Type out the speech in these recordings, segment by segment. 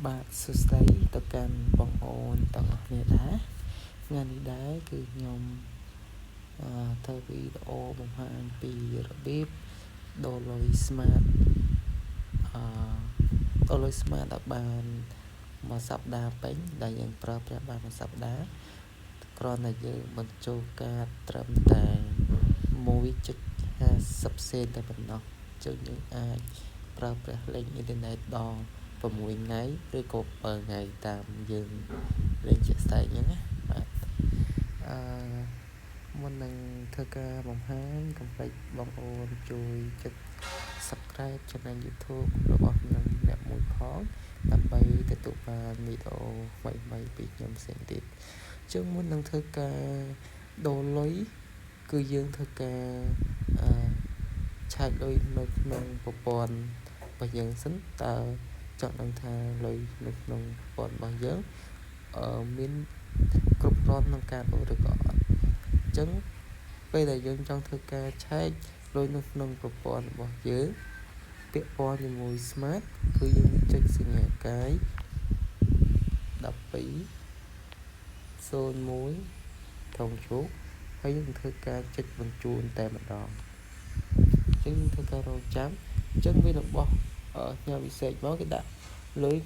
បាទសួស្តីទៅកាន់បងប្អូនទាំងអស់គ្នាដែរថ្ងៃនេះដែរគឺខ្ញុំធ្វើវីដេអូបង្ហាញពីរបៀបដូរលុយ Smart ដូរលុយ Smart ឲ្យបានមួយសប្តាហ៍ពេញដែលយើងប្រើប្រាស់បានមួយសប្តាហ៍គ្រាន់តែយើងបញ្ចូលកាតត្រឹមតែ1.50 សេនតែប៉ុណ្ណោះចឹងយើងអាចប្រើប្រាស់លេងអ៊ីនធឺណិតដល់6ថ្ងៃឬក៏7ថ្ងៃតាមយើងលេងជាក់ស្ដែងហ្នឹងណាបាទមុននឹងធ្វើការបង្ហាញកុំភ្លេចបងប្អូនជួយចុច Subscribe Channel YouTube របស់ខ្ញុំអ្នកមួយផងដើម្បីទទួលបានវីដេអូថ្មីៗពីខ្ញុំផ្សេងទៀតជាងមុននឹងធ្វើការដូរលុយគឺយើងធ្វើការឆែកលុយនៅក្នុងប្រព័ន្ធរបស់យើងសិនតើចង់ដឹងថាលុយនៅក្នុងប្រព័ន្ធរបស់យើងមានគ្រប់គ្រាន់ក្នុងការដូរឬក៏អត់អញ្ចឹងពេលដែលយើងចង់ធ្វើការឆែកលុយនៅក្នុងប្រព័ន្ធរបស់យើងពាក់ព័ន្ធជាមួយ Smart គឺយើងចុចសញ្ញាកាយ1201ត្រង់ជោគហើយយើងធ្វើការចុចបញ្ជូនតែម្ដងអញ្ចឹងធ្វើការរងចាំអញ្ចឹងវារបស់ញ៉ាំពិសេសមកគេដាក់លុយ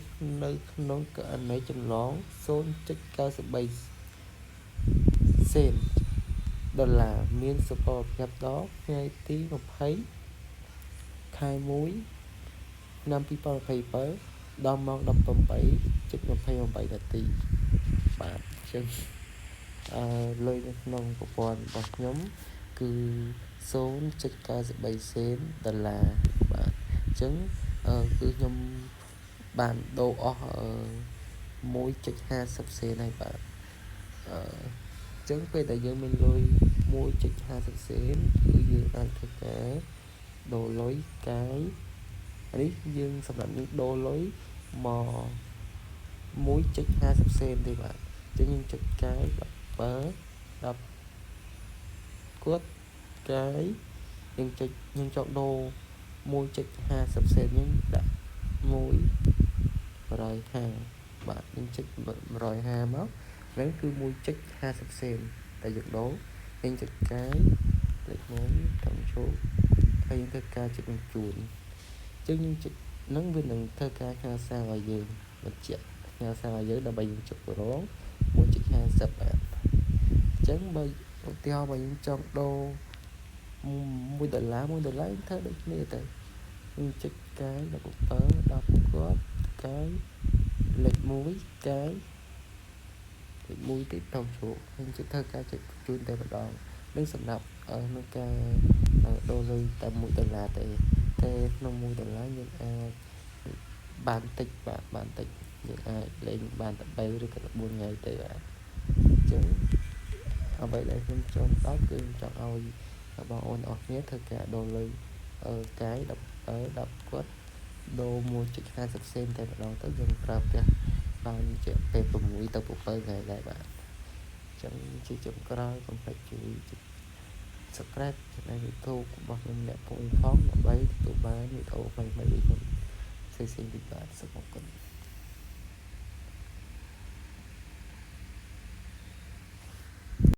នៅក្នុងករណីចម្លង 0.93 សេនដុល្លារមានសផលភាពដល់ថ្ងៃទី20ខែ1ឆ្នាំ2027ដល់ម៉ោង 18:28 នាទីបាទអញ្ចឹងលុយនៅក្នុងប្រព័ន្ធរបស់ខ្ញុំគឺ 0.93 សេនដុល្លារបាទអញ្ចឹងគឺខ្ញុំបានដូរអស់1.50 សេនហើយបាទអញ្ចឹងពេលដែលយើងមានលុយ 1.50 សេនគឺយើងអាចធ្វើការដូរលុយកាយនេះយើងសម្រាប់យើងដូរលុយមក 1.50 សេនទេបាទអញ្ចឹងយើងចុចកាយ10គាត់កាយយើងចុចដូរ 1.50 សេនយើងដាក់150បាទយើងចុច150មកហ្នឹងគឺ 1.50 សេនតែយើងដូរយើងចុចកាយលេខ1ត្រង់ជោគហើយយើងធ្វើការចុចបញ្ជូនអញ្ចឹងយើងចុចហ្នឹងវានឹងធ្វើការផ្ញើសារឲ្យយើងបញ្ជាក់ផ្ញើសារឲ្យយើងដើម្បីយើងចុចរង 1.50 បាទអញ្ចឹងបើឧទាហរណ៍បើយើងចង់ដូរ$1យើងធ្វើដូចគ្នាទៅយើងចុចកាយ17 10គាត់កាយលេខ1កាយលេខ1ទៀតត្រង់ជោគយើងជិះធ្វើការចុចបញ្ជូនតែម្ដងនឹងសម្រាប់នៅការដូរលុយតែ$1ទេតែក្នុង$1យើងអាចបានតិចបាទបានតិចយើងអាចលេងបានតែ3ឬក៏4ថ្ងៃទេបាទអញ្ចឹងអ្វីដែលខ្ញុំចង់ដល់គឺចង់ឲ្យបងប្អូនអរគ្នាធ្វើការដូរលុយកាយ10គាត់ដូរ 1.50 សេនតែម្ដងទៅយើងប្រើប្រាស់បានជាពេល6ទៅ7ថ្ងៃដែរបាទអញ្ចឹងជាចុងក្រោយកុំភ្លេចជួយ Subscribe Channel YouTube របស់ខ្ញុំអ្នកពងផងដើម្បីទទួលបានវីដេអូថ្មីៗពីខ្ញុំផ្សេងៗទៀតបាទសូមអរគុណ